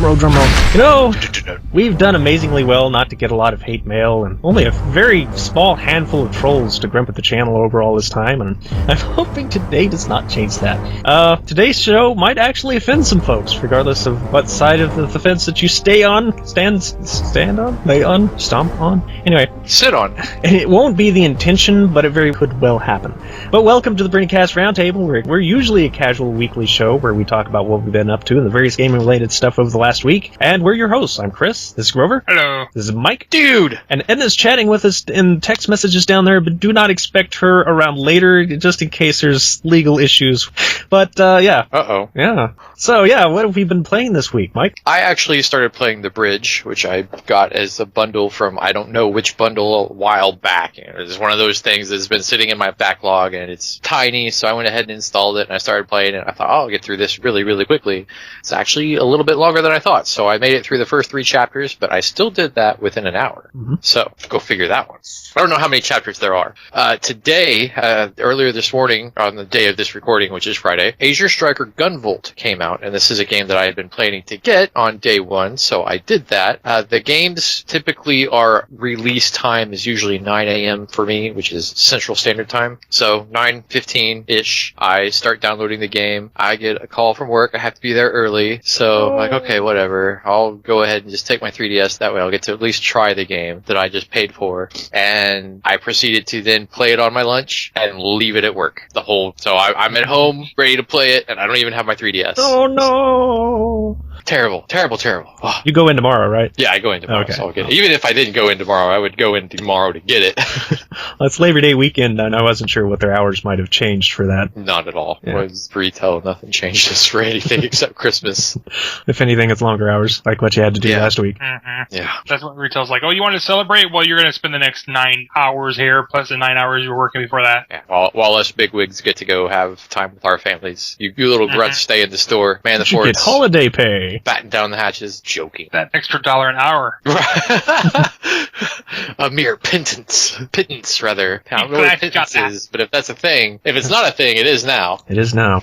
Drumroll. You know, we've done amazingly well not to get a lot of hate mail, and only a very small handful of trolls to grump at the channel over all this time, and I'm hoping today does not change that. Today's show might actually offend some folks, regardless of what side of the fence that you stand on, lay on, stomp on. Anyway. Sit on. And it won't be the intention, but it very could well happen. But welcome to the PrinnyCast Roundtable, where we're usually a casual weekly show where we talk about what we've been up to and the various gaming-related stuff over the last week. And we're your hosts. I'm Chris. This is Grover. Hello. This is Mike. Dude. And Edna's chatting with us in text messages down there, but do not expect her around later, just in case there's legal issues. But, yeah. Uh-oh. Yeah. So, yeah, what have we been playing this week, Mike? I actually started playing The Bridge, which I got as a bundle from I don't know which bundle a while back. It's one of those things that's been sitting in my backlog, and it's tiny, so I went ahead and installed it, and I started playing it. I thought, I'll get through this really, really quickly. It's actually a little bit longer than I thought, so I made it through the first 3 chapters, but I still did that within an hour. Mm-hmm. So, go figure that one. I don't know how many chapters there are. Today, earlier this morning, on the day of this recording, which is Friday, Asia Striker Gunvolt came out, and this is a game that I had been planning to get on day 1, so I did that. The games typically are release time is usually 9 a.m. for me, which is Central Standard Time. So 9:15-ish, I start downloading the game. I get a call from work. I have to be there early. So I'm like, okay, whatever. I'll go ahead and just take my 3DS. That way I'll get to at least try the game that I just paid for. And I proceeded to then play it on my lunch and leave it at work. So I'm at home, ready to play it, and I don't even have my 3DS. Oh, no! Terrible. Oh. You go in tomorrow, right? Yeah, I go in tomorrow, okay. So I'll get it. Even if I didn't go in tomorrow, I would go in tomorrow to get it. Well, it's Labor Day weekend, and I wasn't sure what their hours might have changed for that. Not at all. Yeah. It was retail. Nothing changed us for anything except Christmas. If anything, it's longer hours, like what you had to do last week. Mm-hmm. Yeah. That's what retail's like. Oh, you want to celebrate? Well, you're going to spend the next 9 hours here, plus the 9 hours you were working before that. Yeah. While us bigwigs get to go have time with our families, you little grunts stay in the store, man the forts. You get holiday pay. Batten down the hatches, joking. That extra $1 an hour. A mere pittance, rather. I don't know what pittance is, but if that's a thing, if it's not a thing, it is now. It is now.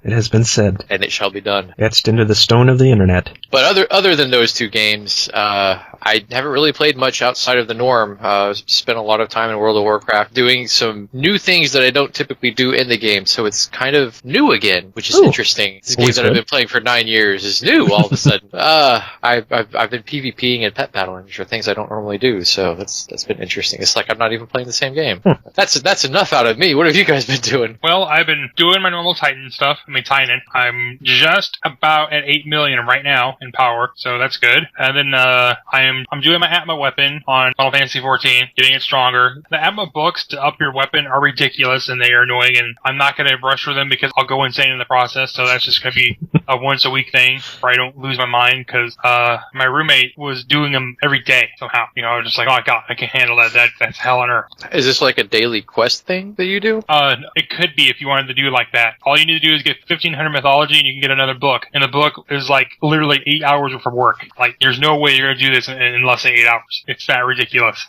It has been said. And it shall be done. Etched into the stone of the internet. But other than those 2 games, I haven't really played much outside of the norm. Spent a lot of time in World of Warcraft doing some new things that I don't typically do in the game, so it's kind of new again, which is interesting. This game that I've been playing for 9 years is new all of a sudden. I've been PvPing and pet battling, which are things I don't normally do, so that's been interesting. It's like I'm not even playing the same game. That's enough out of me. What have you guys been doing? Well, I've been doing my normal Titan stuff. Titan. I'm just about at 8 million right now in power, so that's good. And then I'm doing my Atma weapon on Final Fantasy 14, getting it stronger. The Atma books to up your weapon are ridiculous and they are annoying, and I'm not going to rush through them because I'll go insane in the process, so that's just going to be a once a week thing where I don't lose my mind, because my roommate was doing them every day somehow. I was just like, oh god, I can't handle that. That's hell on earth. Is this like a daily quest thing that you do? It could be if you wanted to do it like that. All you need to do is get 1500 mythology and you can get another book. And the book is like literally 8 hours worth of work. Like, there's no way you're going to do this in less than 8 hours. It's that ridiculous.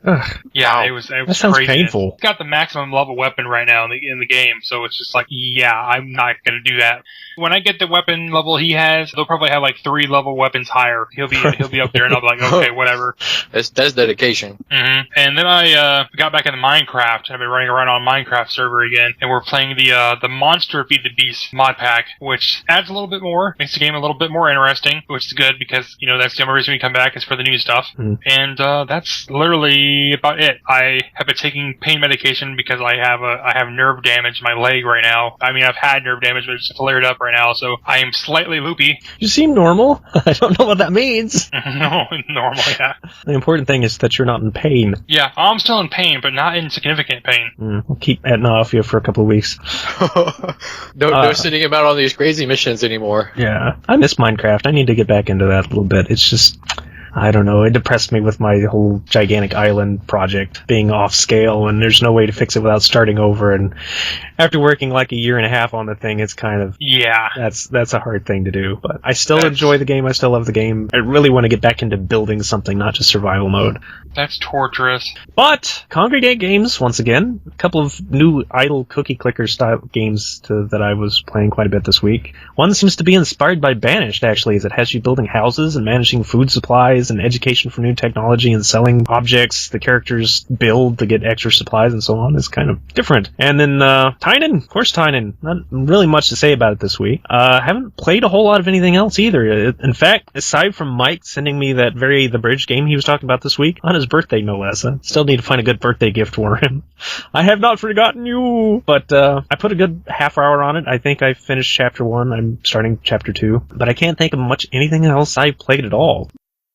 Yeah, wow. It was that sounds crazy. Painful. It's got the maximum level weapon right now in the game, so it's just like, yeah, I'm not going to do that. When I get the weapon level he has, they'll probably have like 3 level weapons higher. He'll be up there, and I'll be like, okay, whatever. That's dedication. Mm-hmm. And then I got back into Minecraft. I've been running around on Minecraft server again, and we're playing the Monster Feed the Beast mod pack, which adds a little bit more, makes the game a little bit more interesting, which is good because that's the only reason we come back is for the new stuff. And that's literally about it. I have been taking pain medication because I have nerve damage in my leg right now. I've had nerve damage, but it's flared up right now, so I am slightly loopy. You seem normal. I don't know what that means. No, normal, yeah. The important thing is that you're not in pain. Yeah, I'm still in pain, but not in significant pain. We'll keep Etna off you for a couple of weeks. No sending him out on these crazy missions anymore. Yeah, I miss Minecraft. I need to get back into that a little bit. It's just, I don't know, it depressed me with my whole gigantic island project being off scale, and there's no way to fix it without starting over. And after working like a year and a half on the thing, it's kind of... Yeah. That's a hard thing to do. But I still enjoy the game. I still love the game. I really want to get back into building something, not just survival mode. That's torturous. But Congregate Games, once again, a couple of new idle cookie clicker style games that I was playing quite a bit this week. One seems to be inspired by Banished, actually, as it has you building houses and managing food supplies and education for new technology and selling objects the characters build to get extra supplies and so on. It's kind of different. And then Tynan, of course Tynan. Not really much to say about it this week. Haven't played a whole lot of anything else either. In fact, aside from Mike sending me that the bridge game he was talking about this week, on his birthday no less, I still need to find a good birthday gift for him. I have not forgotten you! But I put a good half hour on it. I think I finished Chapter 1. I'm starting Chapter 2. But I can't think of anything else I played at all.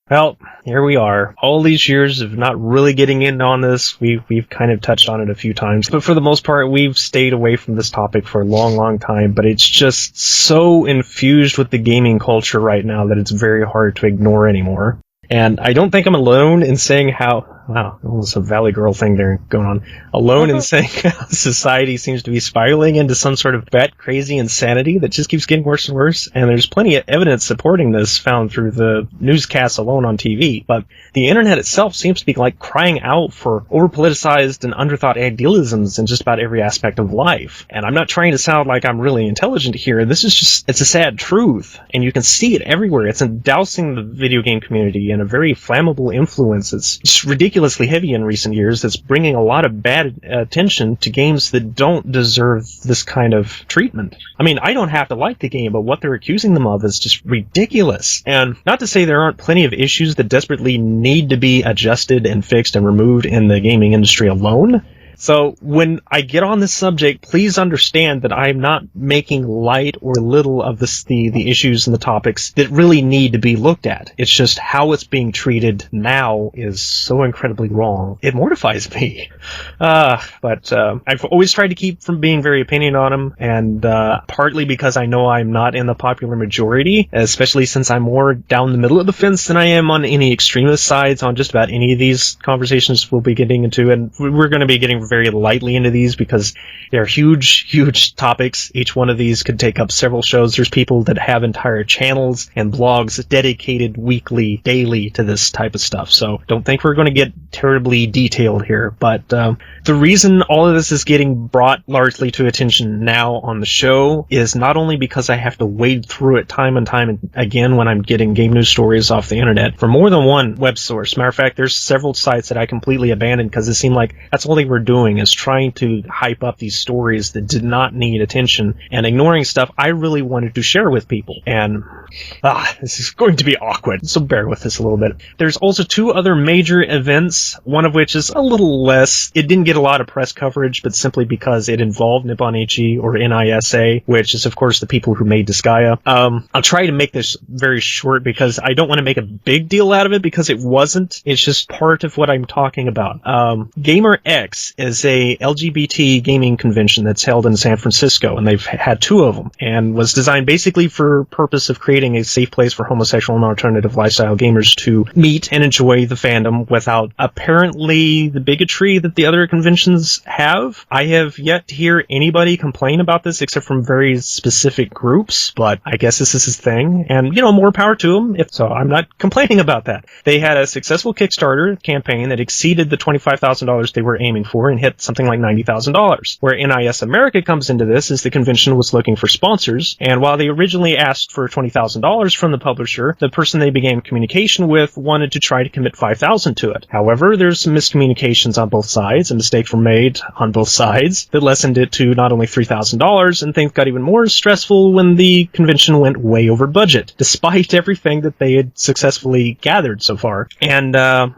Well, here we are. All these years of not really getting in on this, we've kind of touched on it a few times. But for the most part, we've stayed away from this topic for a long, long time. But it's just so infused with the gaming culture right now that it's very hard to ignore anymore. And I don't think I'm alone in saying how... Wow, almost a Valley Girl thing there going on. Alone in saying how society seems to be spiraling into some sort of bat crazy insanity that just keeps getting worse and worse. And there's plenty of evidence supporting this found through the newscasts alone on TV. But the internet itself seems to be like crying out for over-politicized and underthought idealisms in just about every aspect of life. And I'm not trying to sound like I'm really intelligent here. This is just, it's a sad truth. And you can see it everywhere. It's dousing the video game community in a very flammable influence. It's just ridiculously heavy in recent years that's bringing a lot of bad attention to games that don't deserve this kind of treatment. I mean, I don't have to like the game, but what they're accusing them of is just ridiculous. And not to say there aren't plenty of issues that desperately need to be adjusted and fixed and removed in the gaming industry alone. So when I get on this subject, please understand that I'm not making light or little of the issues and the topics that really need to be looked at. It's just how it's being treated now is so incredibly wrong. It mortifies me. But I've always tried to keep from being very opinionated on them, and partly because I know I'm not in the popular majority, especially since I'm more down the middle of the fence than I am on any extremist sides on just about any of these conversations we'll be getting into, and we're going to be getting very lightly into these because they're huge topics. Each one of these could take up several shows. There's people that have entire channels and blogs dedicated weekly, daily to this type of stuff. So don't think we're going to get terribly detailed here. But the reason all of this is getting brought largely to attention now on the show is not only because I have to wade through it time and time again when I'm getting game news stories off the internet for more than one web source. Matter of fact, there's several sites that I completely abandoned because it seemed like that's all they were doing is trying to hype up these stories that did not need attention and ignoring stuff I really wanted to share with people. And this is going to be awkward, so bear with this a little bit. There's also two other major events, one of which is a little less. It didn't get a lot of press coverage, but simply because it involved Nippon Ichi or NISA, which is of course the people who made Disgaea. I'll try to make this very short because I don't want to make a big deal out of it because it wasn't. It's just part of what I'm talking about. GaymerX is a LGBT gaming convention that's held in San Francisco, and they've had two of them, and was designed basically for purpose of creating a safe place for homosexual and alternative lifestyle gamers to meet and enjoy the fandom without apparently the bigotry that the other conventions have. I have yet to hear anybody complain about this except from very specific groups, but I guess this is his thing, and more power to them. If so, I'm not complaining about that. They had a successful Kickstarter campaign that exceeded the $25,000 they were aiming for and hit something like $90,000. Where NIS America comes into this is the convention was looking for sponsors, and while they originally asked for $20,000 from the publisher, the person they began communication with wanted to try to commit $5,000 to it. However, there's some miscommunications on both sides, and mistakes were made on both sides that lessened it to not only $3,000, and things got even more stressful when the convention went way over budget, despite everything that they had successfully gathered so far. And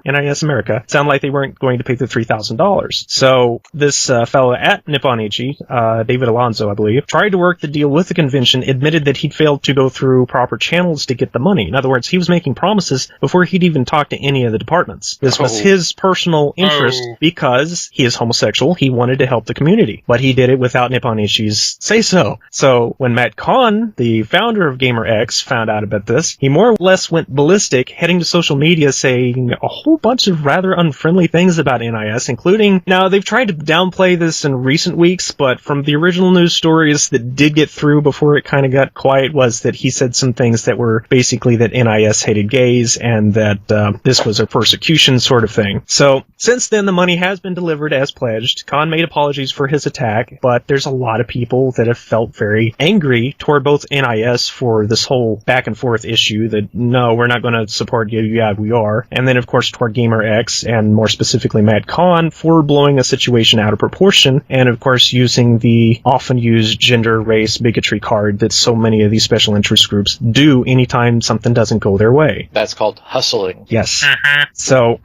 NIS America sounded like they weren't going to pay the $3,000. So So this fellow at Nippon Ichi, David Alonso, I believe, tried to work the deal with the convention, admitted that he'd failed to go through proper channels to get the money. In other words, he was making promises before he'd even talked to any of the departments. This was his personal interest because he is homosexual. He wanted to help the community, but he did it without Nippon Ichi's say-so. So when Matt Kahn, the founder of GaymerX, found out about this, he more or less went ballistic, heading to social media saying a whole bunch of rather unfriendly things about NIS, including, now they've tried to downplay this in recent weeks, but from the original news stories that did get through before it kind of got quiet was that he said some things that were basically that NIS hated gays and that this was a persecution sort of thing. So since then, the money has been delivered as pledged. Khan made apologies for his attack, but there's a lot of people that have felt very angry toward both NIS for this whole back and forth issue that, no, we're not going to support you, yeah, we are. And then, of course, toward GaymerX, and more specifically Matt Kahn, for blowing a situation out of proportion, and, of course, using the often used gender, race, bigotry card that so many of these special interest groups do anytime something doesn't go their way. That's called hustling. Yes. So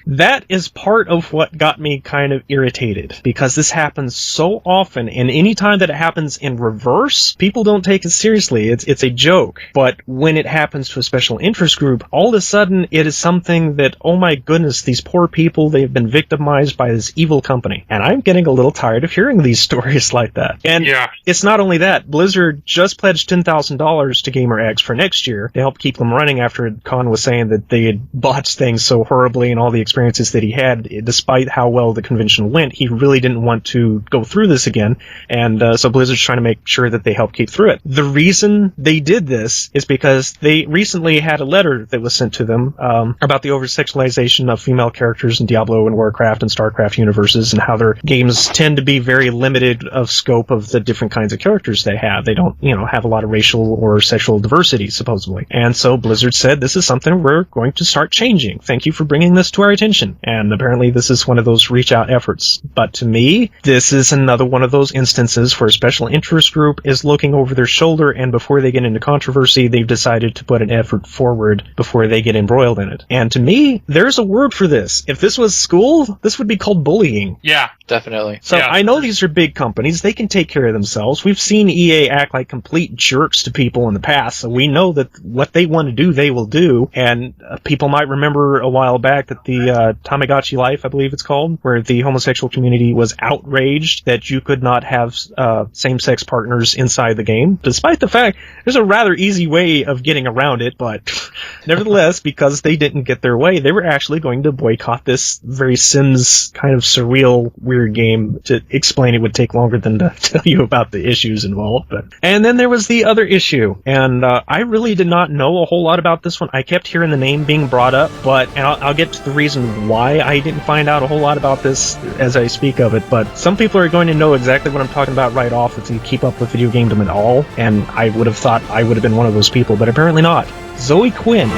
that is part of what got me kind of irritated, because this happens so often, and any time that it happens in reverse, people don't take it seriously. It's a joke. But when it happens to a special interest group, all of a sudden it is something that, oh my goodness, these poor people, they've been victimized by this evil company. And I'm getting a little tired of hearing these stories like that. And it's not only that. Blizzard just pledged $10,000 to GaymerX for next year to help keep them running after Khan was saying that they had botched things so horribly and all the experiences that he had, despite how well the convention went. He really didn't want to go through this again, and so Blizzard's trying to make sure that they help keep through it. The reason they did this is because they recently had a letter that was sent to them about the over-sexualization of female characters in Diablo and Warcraft and StarCraft universes, and how their games tend to be very limited of scope of the different kinds of characters they have. They don't, have a lot of racial or sexual diversity, supposedly. And so Blizzard said, this is something we're going to start changing. Thank you for bringing this to our attention. And apparently this is one of those reach out efforts. But to me, this is another one of those instances where a special interest group is looking over their shoulder, and before they get into controversy, they've decided to put an effort forward before they get embroiled in it. And to me, there's a word for this. If this was school, this would be called bullying. Yeah. Definitely. So I know these are big companies. They can take care of themselves. We've seen EA act like complete jerks to people in the past, so we know that what they want to do, they will do. And people might remember a while back that the Tamagotchi Life, I believe it's called, where the homosexual community was outraged that you could not have same-sex partners inside the game, despite the fact there's a rather easy way of getting around it, but nevertheless, because they didn't get their way, they were actually going to boycott this very Sims kind of surreal, weird game. To explain it would take longer than to tell you about the issues involved. And then there was the other issue, and I really did not know a whole lot about this one. I kept hearing the name being brought up, and I'll get to the reason why I didn't find out a whole lot about this as I speak of it, but some people are going to know exactly what I'm talking about right off if you keep up with Video Gamedom at all, and I would have thought I would have been one of those people, but apparently not. Zoe Quinn.